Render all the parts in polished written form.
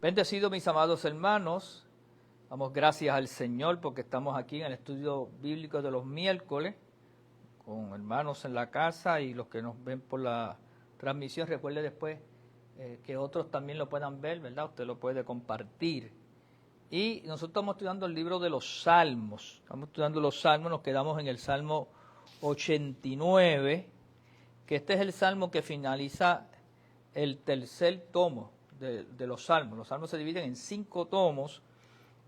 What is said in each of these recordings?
Bendecidos mis amados hermanos, damos gracias al Señor porque estamos aquí en el estudio bíblico de los miércoles con hermanos en la casa y los que nos ven por la transmisión. Recuerde después que otros también lo puedan ver, ¿verdad? Usted lo puede compartir. Y nosotros estamos estudiando el libro de los Salmos. Estamos estudiando los Salmos, nos quedamos en el Salmo 89, que este es el Salmo que finaliza el tercer tomo de los Salmos. Los Salmos se dividen en 5 tomos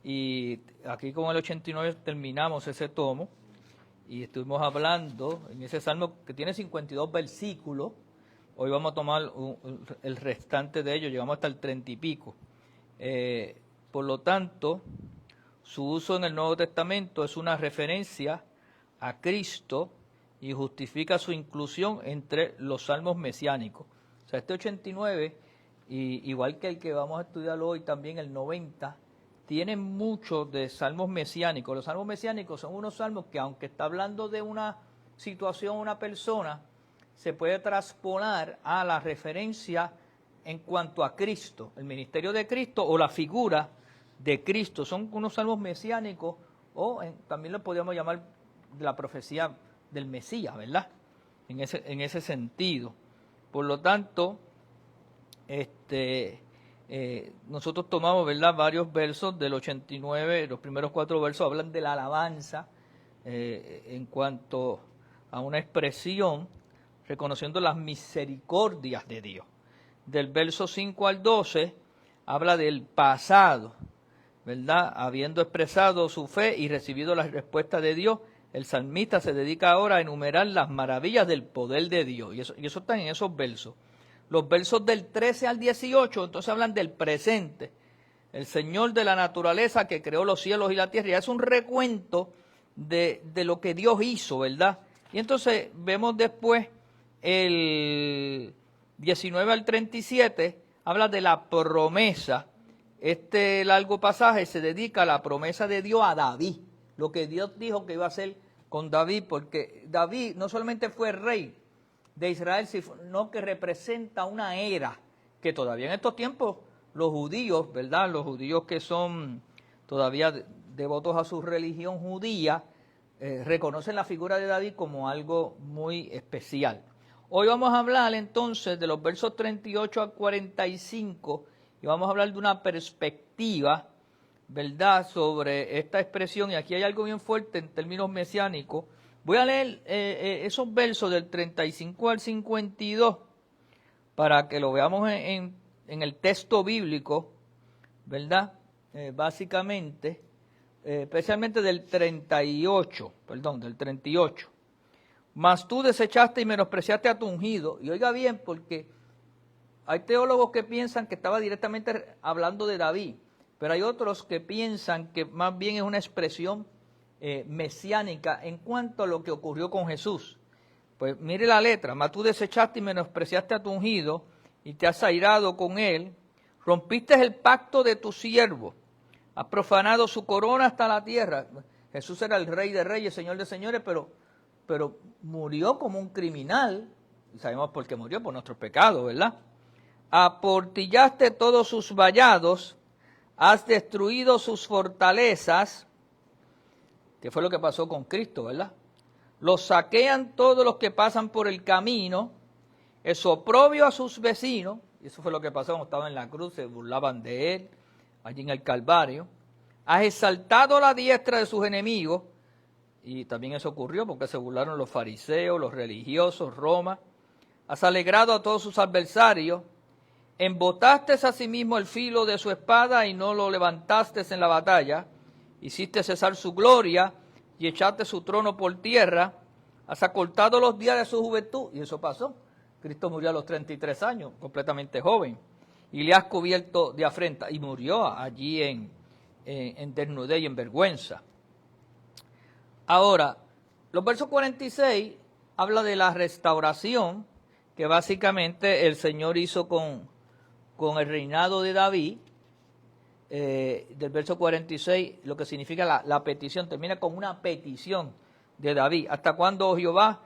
y aquí con el 89 terminamos ese tomo y estuvimos hablando en ese Salmo que tiene 52 versículos. Hoy vamos a tomar el restante de ellos, llegamos hasta el 30 y pico. Por lo tanto, su uso en el Nuevo Testamento es una referencia a Cristo y justifica su inclusión entre los salmos mesiánicos. O sea, este 89, igual que el que vamos a estudiar hoy, también el 90, tienen mucho de salmos mesiánicos. Los salmos mesiánicos son unos salmos que, aunque está hablando de una situación, una persona, se puede transponer a la referencia en cuanto a Cristo, el ministerio de Cristo o la figura de Cristo. Son unos salmos mesiánicos o también lo podríamos llamar de la profecía del Mesías, ¿verdad? En ese sentido. Por lo tanto, nosotros tomamos, ¿verdad?, varios versos del 89, los primeros 4 versos hablan de la alabanza en cuanto a una expresión reconociendo las misericordias de Dios. Del verso 5 al 12 habla del pasado, ¿verdad? Habiendo expresado su fe y recibido la respuesta de Dios, el salmista se dedica ahora a enumerar las maravillas del poder de Dios. Y eso está en esos versos. Los versos del 13 al 18, entonces hablan del presente. El Señor de la naturaleza que creó los cielos y la tierra. Y es un recuento de lo que Dios hizo, ¿verdad? Y entonces vemos después el 19 al 37, habla de la promesa. Este largo pasaje se dedica a la promesa de Dios a David. Lo que Dios dijo que iba a hacer con David, porque David no solamente fue rey de Israel, sino que representa una era que todavía en estos tiempos los judíos, ¿verdad? Los judíos que son todavía devotos a su religión judía, reconocen la figura de David como algo muy especial. Hoy vamos a hablar entonces de los versos 38 a 45 y vamos a hablar de una perspectiva, ¿verdad?, sobre esta expresión. Y aquí hay algo bien fuerte en términos mesiánicos. Voy a leer esos versos del 35 al 52 para que lo veamos en el texto bíblico, ¿verdad? Básicamente, especialmente del 38. Mas tú desechaste y menospreciaste a tu ungido. Y oiga bien, porque hay teólogos que piensan que estaba directamente hablando de David, pero hay otros que piensan que más bien es una expresión mesiánica en cuanto a lo que ocurrió con Jesús. Pues mire la letra: mas tú desechaste y menospreciaste a tu ungido y te has airado con él, rompiste el pacto de tu siervo, has profanado su corona hasta la tierra. Jesús era el rey de reyes, señor de señores, pero murió como un criminal, y sabemos por qué murió, por nuestros pecados, ¿verdad? Aportillaste todos sus vallados, has destruido sus fortalezas, que fue lo que pasó con Cristo, ¿verdad? Los saquean todos los que pasan por el camino, es oprobio a sus vecinos, y eso fue lo que pasó cuando estaba en la cruz, se burlaban de él, allí en el Calvario. Has exaltado la diestra de sus enemigos, y también eso ocurrió porque se burlaron los fariseos, los religiosos, Roma. Has alegrado a todos sus adversarios, embotaste asimismo el filo de su espada y no lo levantaste en la batalla, hiciste cesar su gloria y echaste su trono por tierra, has acortado los días de su juventud, y eso pasó. Cristo murió a los 33 años, completamente joven, y le has cubierto de afrenta, y murió allí en desnudez y en vergüenza. Ahora, los versos 46 habla de la restauración que básicamente el Señor hizo con el reinado de David. Del verso 46, lo que significa la petición, termina con una petición de David. ¿Hasta cuándo, oh Jehová,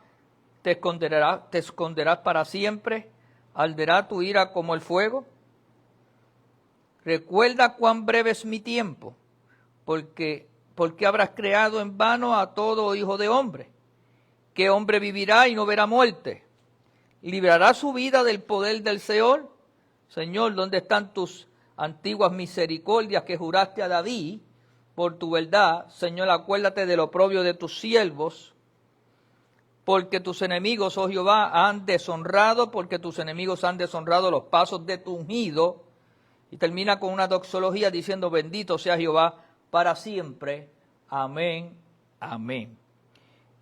te esconderás para siempre? ¿Arderá tu ira como el fuego? recuerda cuán breve es mi tiempo, porque habrás creado en vano a todo hijo de hombre. ¿Qué hombre vivirá y no verá muerte? ¿Librará su vida del poder del Seol? Señor, ¿dónde están tus antiguas misericordias que juraste a David por tu verdad? Señor, acuérdate del oprobio de tus siervos, porque tus enemigos, oh Jehová, han deshonrado los pasos de tu ungido. Y termina con una doxología diciendo, bendito sea Jehová para siempre. Amén, amén.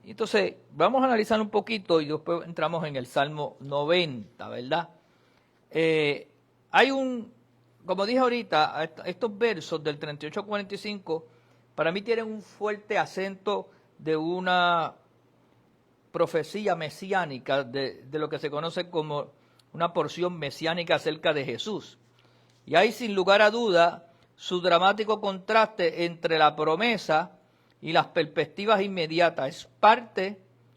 Entonces, vamos a analizar un poquito y después entramos en el Salmo 90, ¿verdad? Como dije ahorita, estos versos del 38 al 45, para mí tienen un fuerte acento de una profecía mesiánica, de lo que se conoce como una porción mesiánica acerca de Jesús. Y hay sin lugar a duda su dramático contraste entre la promesa y las perspectivas inmediatas. Es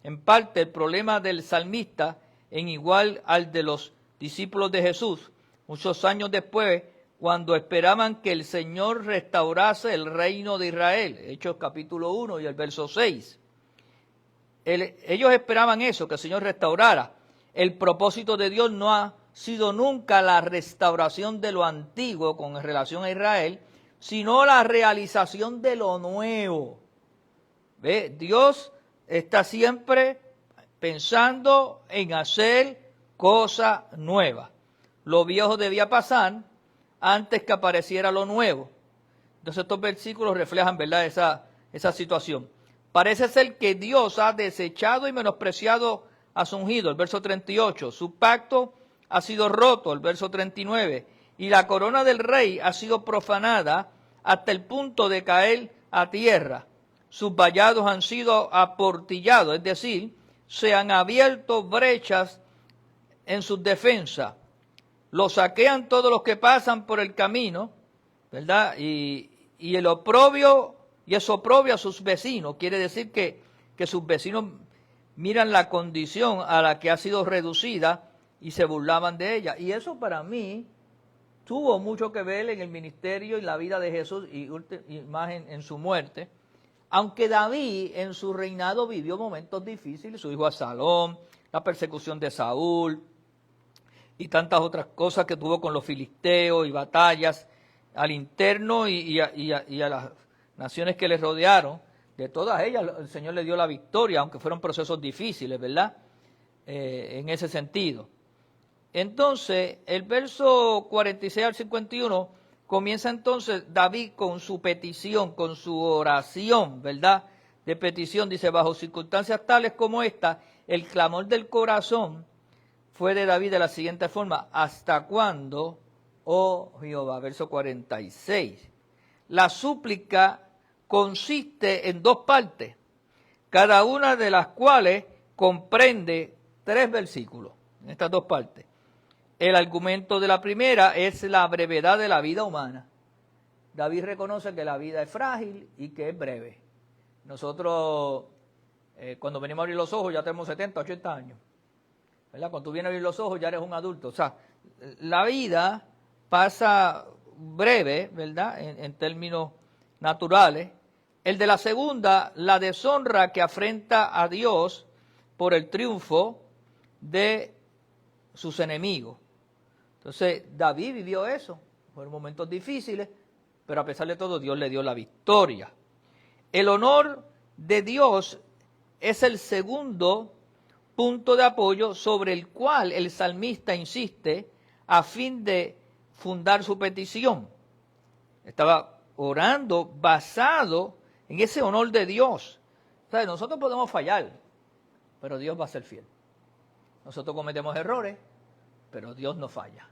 en parte el problema del salmista en igual al de los discípulos de Jesús, muchos años después, cuando esperaban que el Señor restaurase el reino de Israel. Hechos capítulo 1 y el verso 6. Ellos esperaban eso, que el Señor restaurara. El propósito de Dios no ha sido nunca la restauración de lo antiguo con relación a Israel, sino la realización de lo nuevo. ¿Ve? Dios está siempre pensando en hacer cosas nuevas. Lo viejo debía pasar antes que apareciera lo nuevo. Entonces estos versículos reflejan, ¿verdad?, esa situación. Parece ser que Dios ha desechado y menospreciado a su ungido, el verso 38. Su pacto ha sido roto, el verso 39. Y la corona del rey ha sido profanada hasta el punto de caer a tierra. Sus vallados han sido aportillados, es decir, se han abierto brechas en sus defensas. Lo saquean todos los que pasan por el camino, ¿verdad? Y el oprobio, y es oprobio a sus vecinos. Quiere decir que sus vecinos miran la condición a la que ha sido reducida y se burlaban de ella. Y eso para mí tuvo mucho que ver en el ministerio y la vida de Jesús y más en su muerte. Aunque David en su reinado vivió momentos difíciles, su hijo Absalón, la persecución de Saúl y tantas otras cosas que tuvo con los filisteos y batallas al interno y a las naciones que le rodearon, de todas ellas el Señor le dio la victoria, aunque fueron procesos difíciles, ¿verdad? En ese sentido. Entonces, el verso 46 al 51 comienza entonces David con su petición, con su oración, ¿verdad? De petición, dice, bajo circunstancias tales como esta, el clamor del corazón fue de David de la siguiente forma, ¿hasta cuándo, oh Jehová? Verso 46. La súplica consiste en dos partes, cada una de las cuales comprende 3 versículos, en estas dos partes. El argumento de la primera es la brevedad de la vida humana. David reconoce que la vida es frágil y que es breve. Nosotros, cuando venimos a abrir los ojos, ya tenemos 70, 80 años. ¿Verdad? Cuando tú vienes a abrir los ojos, ya eres un adulto. O sea, la vida pasa breve, ¿verdad?, en términos naturales. El de la segunda, la deshonra que afrenta a Dios por el triunfo de sus enemigos. Entonces, David vivió eso. Fueron momentos difíciles, pero a pesar de todo, Dios le dio la victoria. El honor de Dios es el segundo punto de apoyo sobre el cual el salmista insiste a fin de fundar su petición. Estaba orando basado en ese honor de Dios. O sea, nosotros podemos fallar, pero Dios va a ser fiel. Nosotros cometemos errores, pero Dios no falla.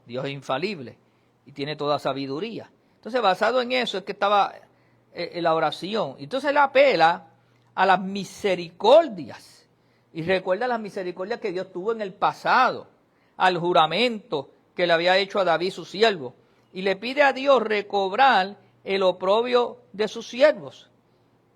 Dios es infalible y tiene toda sabiduría. Entonces, basado en eso es que estaba en la oración. Entonces, él apela a las misericordias. Y recuerda las misericordias que Dios tuvo en el pasado, al juramento que le había hecho a David, su siervo. Y le pide a Dios recobrar el oprobio de sus siervos.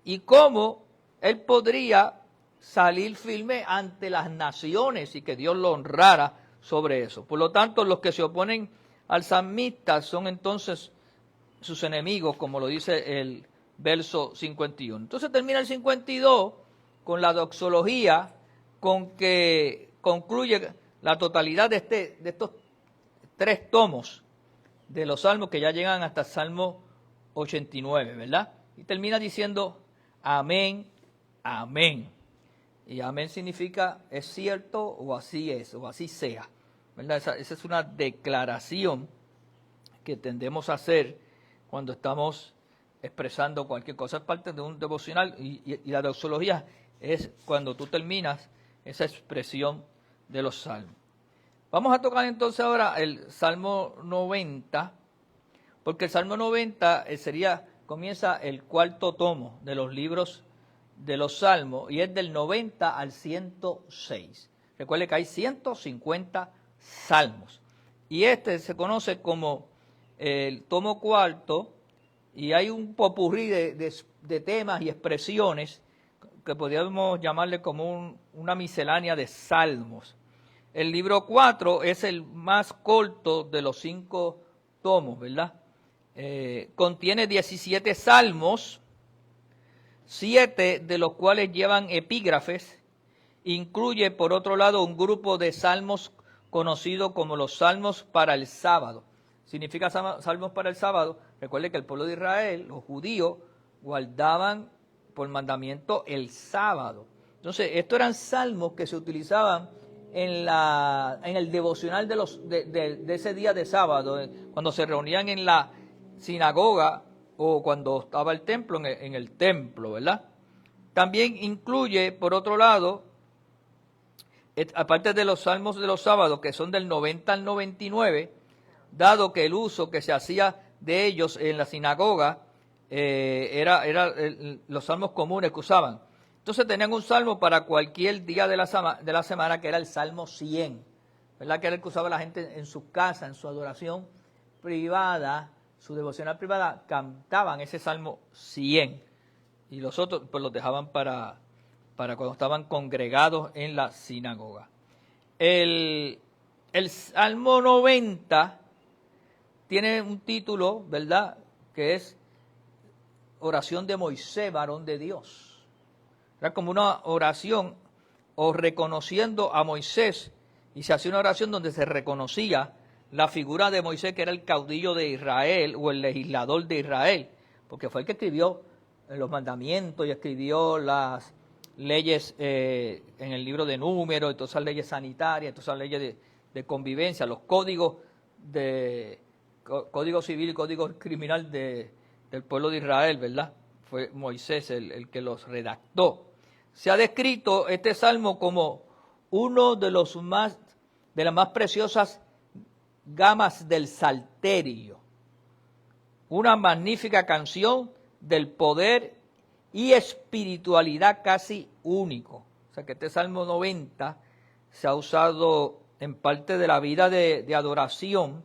Y cómo él podría salir firme ante las naciones y que Dios lo honrara sobre eso. Por lo tanto, los que se oponen al salmista son entonces sus enemigos, como lo dice el verso 51. Entonces termina el 52 con la doxología, con que concluye la totalidad de estos 3 tomos de los salmos que ya llegan hasta el Salmo 89, ¿verdad? Y termina diciendo amén, amén. Y amén significa es cierto o así es, o así sea, ¿verdad? Esa es una declaración que tendemos a hacer cuando estamos expresando cualquier cosa. Es parte de un devocional y la doxología es cuando tú terminas esa expresión de los salmos. Vamos a tocar entonces ahora el Salmo 90, porque el Salmo 90 comienza el 4º tomo de los libros de los Salmos y es del 90 al 106. Recuerde que hay 150 salmos y este se conoce como el tomo 4 y hay un popurrí de temas y expresiones que podríamos llamarle como una miscelánea de salmos. El libro 4 es el más corto de los 5 tomos, ¿verdad? Contiene 17 salmos, 7 de los cuales llevan epígrafes. Incluye, por otro lado, un grupo de salmos conocidos como los salmos para el sábado. Significa salmos para el sábado. Recuerde que el pueblo de Israel, los judíos, guardaban por mandamiento el sábado. Entonces, estos eran salmos que se utilizaban en el devocional de ese día de sábado, cuando se reunían en la sinagoga o cuando estaba el templo, en el templo, ¿verdad? También incluye, por otro lado, aparte de los salmos de los sábados, que son del 90 al 99, dado que el uso que se hacía de ellos en la sinagoga era los salmos comunes que usaban. Entonces tenían un salmo para cualquier día de la semana, que era el Salmo 100, ¿verdad? Que era el que usaba la gente en su casa, en su adoración privada, su devocional privada, cantaban ese Salmo 100. Y los otros pues los dejaban para cuando estaban congregados en la sinagoga. El Salmo 90 tiene un título, ¿verdad?, que es Oración de Moisés, varón de Dios. Era como una oración o reconociendo a Moisés, y se hacía una oración donde se reconocía la figura de Moisés, que era el caudillo de Israel o el legislador de Israel, porque fue el que escribió los mandamientos y escribió las leyes en el libro de Números, y todas esas leyes sanitarias, todas esas leyes de convivencia, los códigos código civil y código criminal del pueblo de Israel, ¿verdad? Fue Moisés el que los redactó. Se ha descrito este salmo como uno de las más preciosas gamas del Salterio, una magnífica canción del poder y espiritualidad casi único. O sea que este Salmo 90 se ha usado en parte de la vida de adoración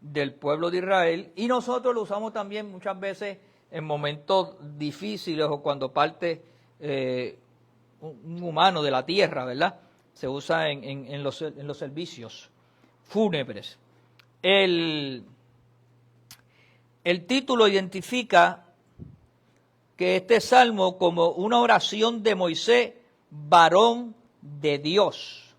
del pueblo de Israel, y nosotros lo usamos también muchas veces en momentos difíciles o cuando parte un humano de la tierra, ¿verdad? Se usa en los servicios fúnebres. El título identifica que este salmo como una oración de Moisés, varón de Dios.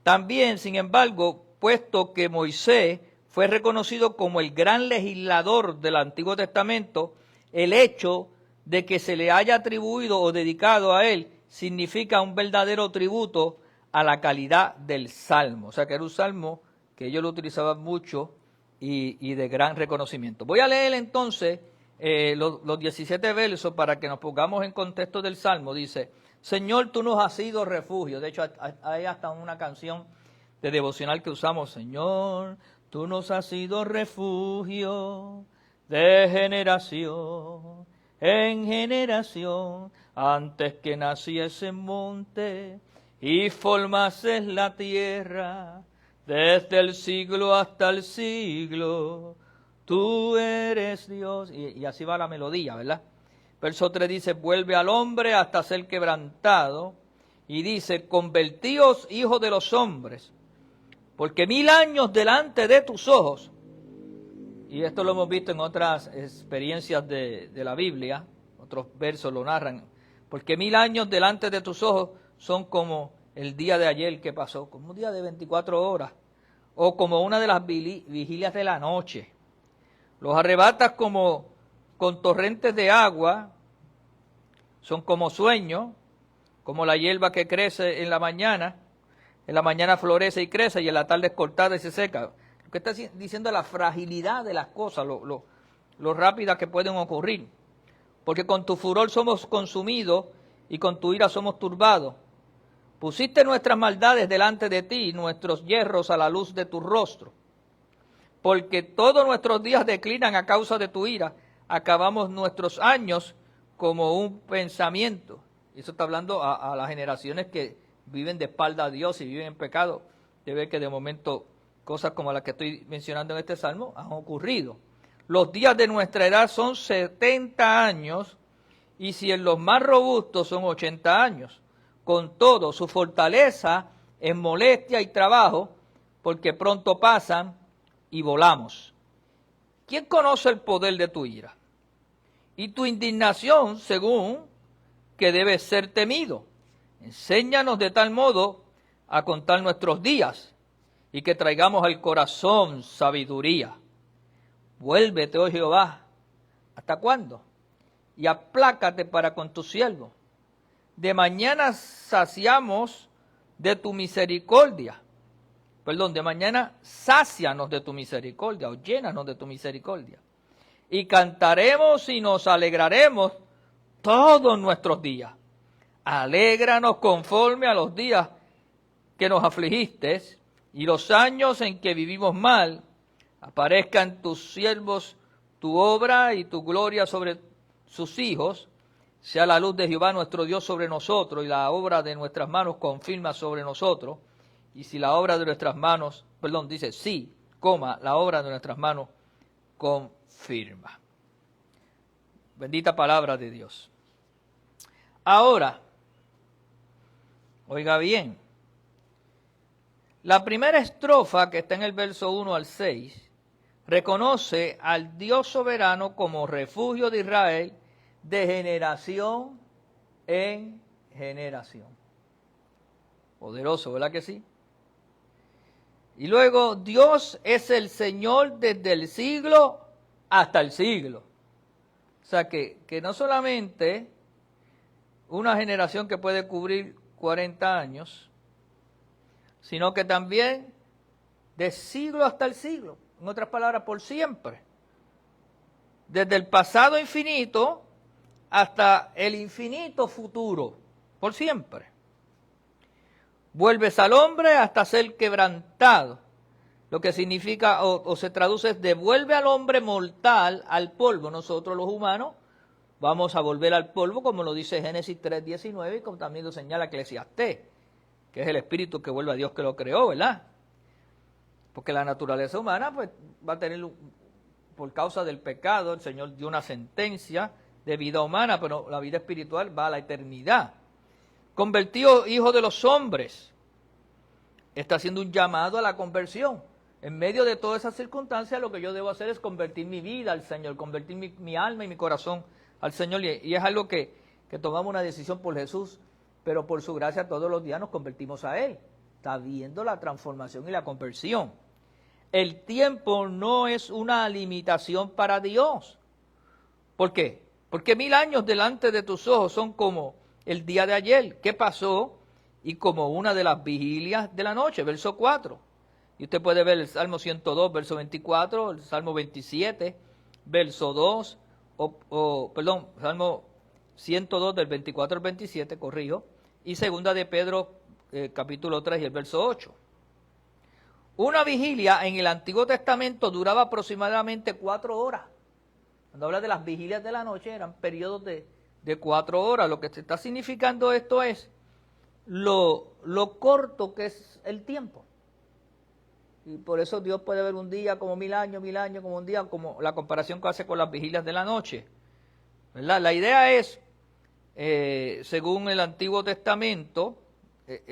También, sin embargo, puesto que Moisés fue reconocido como el gran legislador del Antiguo Testamento, el hecho de que se le haya atribuido o dedicado a él significa un verdadero tributo a la calidad del salmo. O sea que era un salmo que ellos lo utilizaban mucho y de gran reconocimiento. Voy a leer entonces los 17 versos para que nos pongamos en contexto del salmo. Dice: Señor, tú nos has sido refugio. De hecho, hay hasta una canción de devocional que usamos: Señor, tú nos has sido refugio de generación en generación, antes que naciese el monte y formases la tierra, desde el siglo hasta el siglo, tú eres Dios. Y así va la melodía, ¿verdad? Verso 3 dice: vuelve al hombre hasta ser quebrantado, y dice: convertíos, hijos de los hombres, Porque 1000 años delante de tus ojos, y esto lo hemos visto en otras experiencias de la Biblia, otros versos lo narran, porque 1000 años delante de tus ojos son como el día de ayer que pasó, como un día de 24 horas, o como una de las vigilias de la noche. Los arrebatas como con torrentes de agua, son como sueños, como la hierba que crece en la mañana florece y crece y en la tarde es cortada y se seca. Lo que está diciendo es la fragilidad de las cosas, lo rápidas que pueden ocurrir. Porque con tu furor somos consumidos y con tu ira somos turbados. Pusiste nuestras maldades delante de ti, nuestros yerros a la luz de tu rostro. Porque todos nuestros días declinan a causa de tu ira, acabamos nuestros años como un pensamiento. Eso está hablando a las generaciones que viven de espalda a Dios y viven en pecado. Usted ve que de momento cosas como las que estoy mencionando en este salmo han ocurrido. Los días de nuestra edad son 70 años y si en los más robustos son 80 años. Con todo, su fortaleza es molestia y trabajo porque pronto pasan y volamos. ¿Quién conoce el poder de tu ira? Y tu indignación, según que debe ser temido. Enséñanos de tal modo a contar nuestros días y que traigamos al corazón sabiduría. Vuélvete, oh Jehová, ¿hasta cuándo? Y aplácate para con tu siervo. De mañana saciamos de tu misericordia. De mañana sácianos de tu misericordia o llénanos de tu misericordia. Y cantaremos y nos alegraremos todos nuestros días. Alégranos conforme a los días que nos afligiste y los años en que vivimos mal. Aparezcan tus siervos tu obra y tu gloria sobre sus hijos. Sea la luz de Jehová nuestro Dios sobre nosotros y la obra de nuestras manos confirma sobre nosotros. Y si la obra de nuestras manos, dice sí, la obra de nuestras manos confirma. Bendita palabra de Dios. Ahora, oiga bien, la primera estrofa que está en el verso 1 al 6 reconoce al Dios soberano como refugio de Israel de generación en generación. Poderoso, ¿verdad que sí? Y luego, Dios es el Señor desde el siglo hasta el siglo. O sea que no solamente una generación que puede cubrir 40 años, sino que también de siglo hasta el siglo. En otras palabras, por siempre. Desde el pasado infinito hasta el infinito futuro. Por siempre. Vuelves al hombre hasta ser quebrantado. Lo que significa o se traduce es devuelve al hombre mortal al polvo. Nosotros los humanos vamos a volver al polvo, como lo dice Génesis 3:19 y como también lo señala Eclesiastés, que es el espíritu que vuelve a Dios que lo creó, ¿verdad? Porque la naturaleza humana pues va a tener, por causa del pecado, el Señor dio una sentencia de vida humana, pero la vida espiritual va a la eternidad. Convertido hijo de los hombres, está haciendo un llamado a la conversión. En medio de todas esas circunstancias, lo que yo debo hacer es convertir mi vida al Señor, convertir mi alma y mi corazón al Señor. Y es algo que tomamos una decisión por Jesús, pero por su gracia todos los días nos convertimos a Él. Está viendo la transformación y la conversión. El tiempo no es una limitación para Dios. ¿Por qué? Porque 1000 años delante de tus ojos son como el día de ayer. ¿Qué pasó? Y como una de las vigilias de la noche, verso 4. Y usted puede ver el Salmo 102, verso 24, el Salmo 27, verso 2, Salmo 102 del 24 al 27, corrijo, y segunda de Pedro, capítulo 3 y el verso 8. Una vigilia en el Antiguo Testamento duraba aproximadamente 4 horas. Cuando habla de las vigilias de la noche, eran periodos de 4 horas. Lo que se está significando esto es lo corto que es el tiempo. Y por eso Dios puede ver un día como 1000 años como un día, como la comparación que hace con las vigilias de la noche, ¿verdad? La idea es, según el Antiguo Testamento,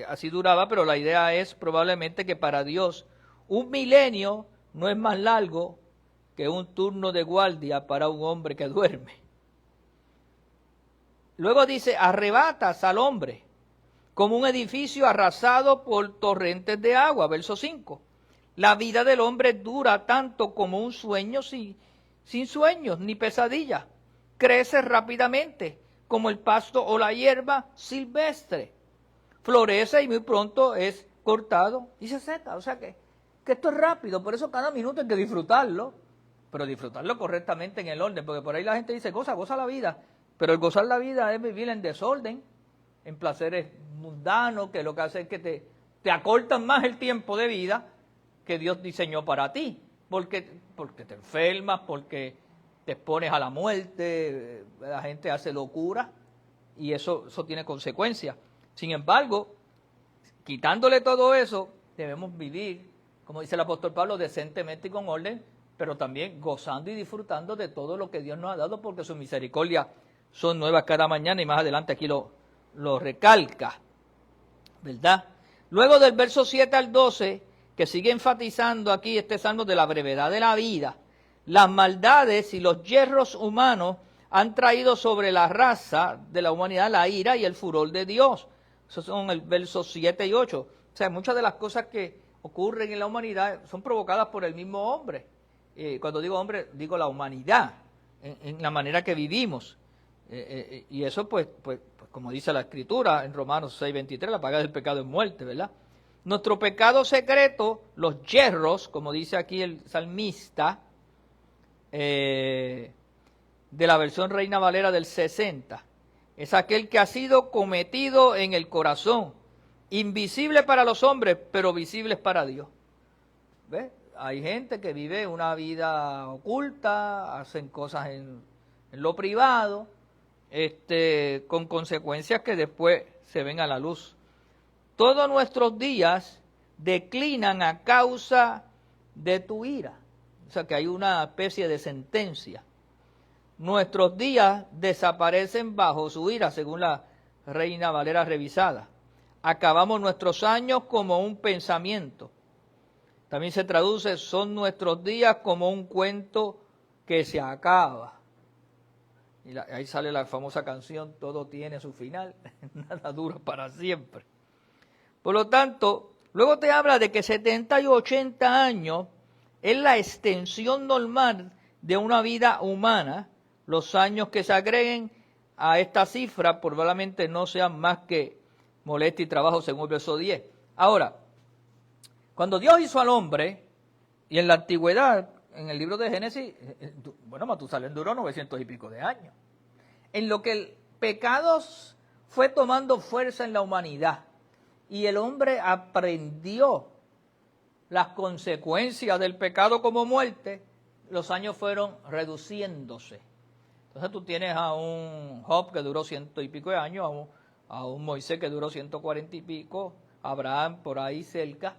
así duraba, pero la idea es probablemente que para Dios Un milenio no es más largo que un turno de guardia para un hombre que duerme. Luego dice, arrebatas al hombre como un edificio arrasado por torrentes de agua, verso 5. La vida del hombre dura tanto como un sueño sin sueños ni pesadillas. Crece rápidamente como el pasto o la hierba silvestre. Florece y muy pronto es cortado y se seca. O sea que esto es rápido, por eso cada minuto hay que disfrutarlo, pero disfrutarlo correctamente en el orden, porque por ahí la gente dice, goza la vida, pero el gozar la vida es vivir en desorden, en placeres mundanos, que lo que hace es que te acortan más el tiempo de vida que Dios diseñó para ti, porque te enfermas, porque te expones a la muerte, la gente hace locura y eso tiene consecuencias. Sin embargo, quitándole todo eso, debemos vivir, como dice el apóstol Pablo, decentemente y con orden, pero también gozando y disfrutando de todo lo que Dios nos ha dado, porque sus misericordias son nuevas cada mañana, y más adelante aquí lo recalca, ¿verdad? Luego del verso 7 al 12, que sigue enfatizando aquí este salmo de la brevedad de la vida, las maldades y los yerros humanos han traído sobre la raza de la humanidad la ira y el furor de Dios. Esos son el verso 7 y 8. O sea, muchas de las cosas que ocurren en la humanidad son provocadas por el mismo hombre. Cuando digo hombre, digo la humanidad, en la manera que vivimos. Y eso, pues, como dice la Escritura en Romanos 6:23, la paga del pecado es muerte, ¿verdad? Nuestro pecado secreto, los yerros, como dice aquí el salmista, de la versión Reina Valera del 60, es aquel que ha sido cometido en el corazón, invisible para los hombres, pero visible para Dios. ¿Ves? Hay gente que vive una vida oculta, hacen cosas en lo privado, con consecuencias que después se ven a la luz. Todos nuestros días declinan a causa de tu ira. O sea que hay una especie de sentencia. Nuestros días desaparecen bajo su ira, según la Reina Valera revisada. Acabamos nuestros años como un pensamiento. También se traduce, son nuestros días como un cuento que se acaba. Y ahí sale la famosa canción, todo tiene su final, nada dura para siempre. Por lo tanto, luego te habla de que 70 y 80 años es la extensión normal de una vida humana. Los años que se agreguen a esta cifra probablemente no sean más que molestia y trabajo, según el verso 10. Ahora, cuando Dios hizo al hombre, y en la antigüedad, en el libro de Génesis, bueno, Matusalén duró 900 y pico de años. En lo que el pecado fue tomando fuerza en la humanidad, y el hombre aprendió las consecuencias del pecado como muerte, los años fueron reduciéndose. Entonces tú tienes a un Job que duró 100 y pico de años, a un Moisés que duró 140 y pico, Abraham por ahí cerca.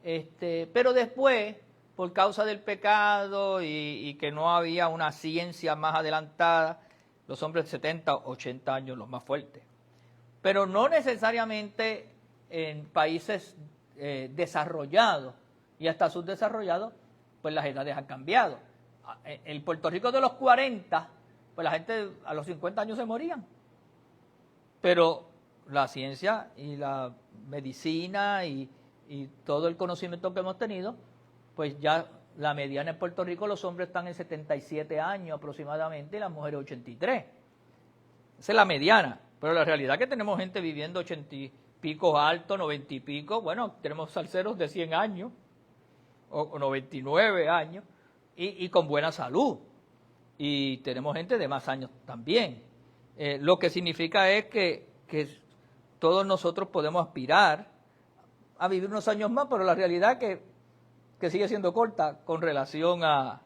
Pero después, por causa del pecado y que no había una ciencia más adelantada, los hombres de 70, 80 años los más fuertes. Pero no necesariamente en países desarrollados y hasta subdesarrollados, pues las edades han cambiado. En Puerto Rico de los 40, pues la gente a los 50 años se morían. Pero la ciencia y la medicina y todo el conocimiento que hemos tenido, pues ya la mediana en Puerto Rico, los hombres están en 77 años aproximadamente y las mujeres 83. Esa es la mediana, pero la realidad es que tenemos gente viviendo 80 y pico alto, 90 y pico, bueno, tenemos salseros de 100 años o 99 años y con buena salud. Y tenemos gente de más años también. Lo que significa es que todos nosotros podemos aspirar a vivir unos años más, pero la realidad es que sigue siendo corta con relación a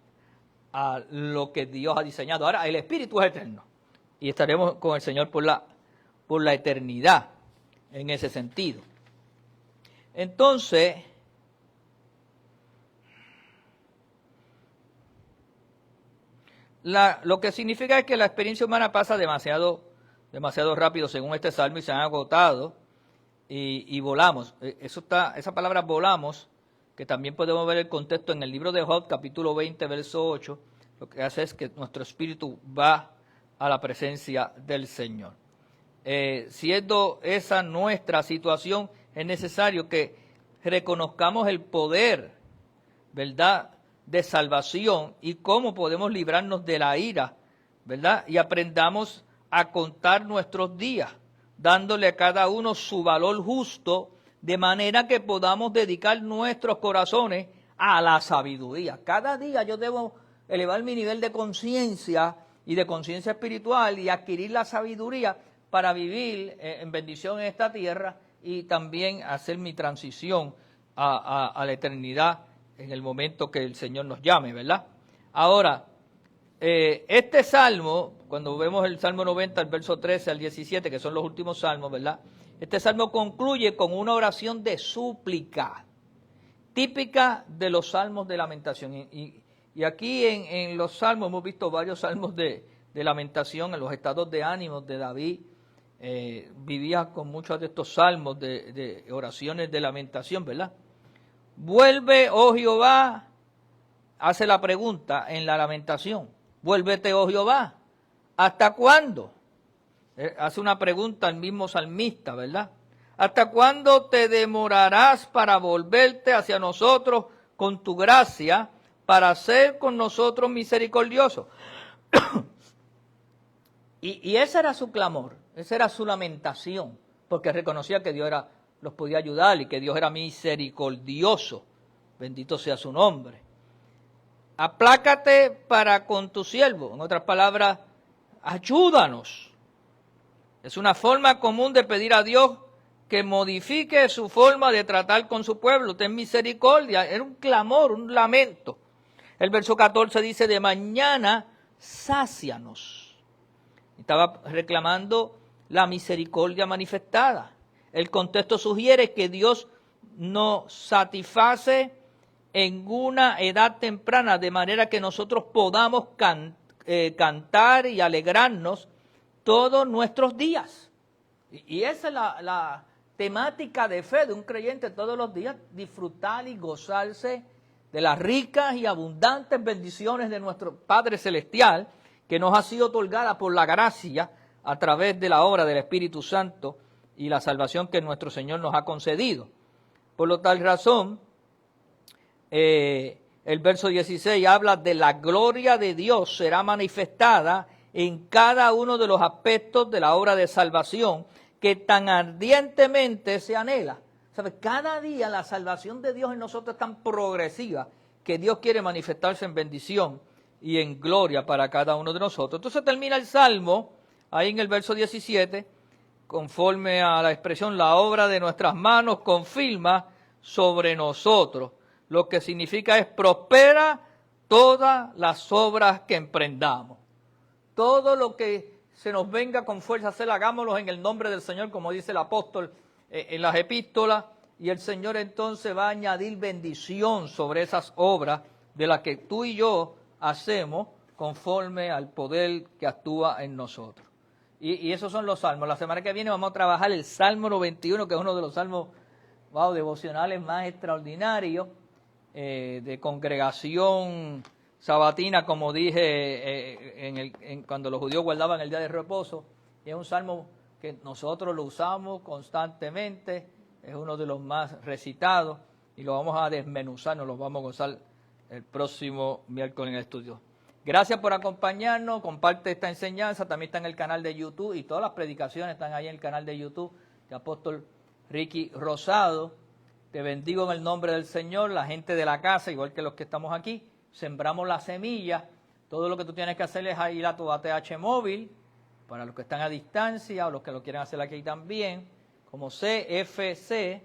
lo que Dios ha diseñado. Ahora, el espíritu es eterno y estaremos con el Señor por la eternidad en ese sentido. Entonces, lo que significa es que la experiencia humana pasa demasiado rápido según este salmo y se han agotado y volamos. Esa palabra volamos que también podemos ver el contexto en el libro de Job, capítulo 20, verso 8, lo que hace es que nuestro espíritu va a la presencia del Señor. Siendo esa nuestra situación, es necesario que reconozcamos el poder, ¿verdad?, de salvación y cómo podemos librarnos de la ira, ¿verdad? Y aprendamos a contar nuestros días, dándole a cada uno su valor justo, de manera que podamos dedicar nuestros corazones a la sabiduría. Cada día yo debo elevar mi nivel de conciencia y de conciencia espiritual y adquirir la sabiduría para vivir en bendición en esta tierra y también hacer mi transición a la eternidad en el momento que el Señor nos llame, ¿verdad? Ahora, este salmo, cuando vemos el Salmo 90, el verso 13 al 17, que son los últimos salmos, ¿verdad? Este salmo concluye con una oración de súplica, típica de los salmos de lamentación. Y aquí en los salmos hemos visto varios salmos de lamentación, en los estados de ánimo de David. Vivía con muchos de estos salmos de oraciones de lamentación, ¿verdad? Vuelve, oh Jehová, hace la pregunta en la lamentación. Vuélvete, oh Jehová, ¿hasta cuándo? Hace una pregunta al mismo salmista, ¿verdad? ¿Hasta cuándo te demorarás para volverte hacia nosotros con tu gracia, para ser con nosotros misericordioso? y ese era su clamor, esa era su lamentación, porque reconocía que Dios los podía ayudar y que Dios era misericordioso. Bendito sea su nombre. Aplácate para con tu siervo. En otras palabras, ayúdanos. Es una forma común de pedir a Dios que modifique su forma de tratar con su pueblo. Ten misericordia. Era un clamor, un lamento. El verso 14 dice, de mañana sácianos. Estaba reclamando la misericordia manifestada. El contexto sugiere que Dios nos satisface en una edad temprana, de manera que nosotros podamos cantar y alegrarnos todos nuestros días. Y esa es la temática de fe de un creyente todos los días, disfrutar y gozarse de las ricas y abundantes bendiciones de nuestro Padre Celestial, que nos ha sido otorgada por la gracia a través de la obra del Espíritu Santo y la salvación que nuestro Señor nos ha concedido. Por lo tal razón, el verso 16 habla de la gloria de Dios será manifestada en cada uno de los aspectos de la obra de salvación que tan ardientemente se anhela. ¿Sabe? Cada día la salvación de Dios en nosotros es tan progresiva que Dios quiere manifestarse en bendición y en gloria para cada uno de nosotros. Entonces termina el Salmo, ahí en el verso 17, conforme a la expresión, la obra de nuestras manos confirma sobre nosotros. Lo que significa es prospera todas las obras que emprendamos. Todo lo que se nos venga con fuerza a hacer, hagámoslo en el nombre del Señor, como dice el apóstol en las epístolas, y el Señor entonces va a añadir bendición sobre esas obras de las que tú y yo hacemos conforme al poder que actúa en nosotros. Y esos son los salmos. La semana que viene vamos a trabajar el Salmo 91, que es uno de los salmos devocionales más extraordinarios, de congregación sabatina, como dije cuando los judíos guardaban el día de reposo. Y es un salmo que nosotros lo usamos constantemente, es uno de los más recitados y lo vamos a desmenuzar, nos lo vamos a gozar el próximo miércoles en el estudio. Gracias por acompañarnos, comparte esta enseñanza, también está en el canal de YouTube y todas las predicaciones están ahí en el canal de YouTube de Apóstol Ricky Rosado. Te bendigo en el nombre del Señor, la gente de la casa, igual que los que estamos aquí, sembramos la semilla. Todo lo que tú tienes que hacer es ir a tu ATH móvil, para los que están a distancia o los que lo quieren hacer aquí también, como CFC,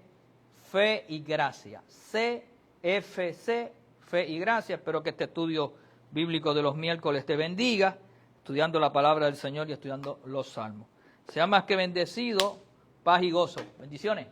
Fe y Gracia. CFC, Fe y Gracia. Espero que este estudio bíblico de los miércoles te bendiga, estudiando la palabra del Señor y estudiando los salmos. Sea más que bendecido, paz y gozo. Bendiciones.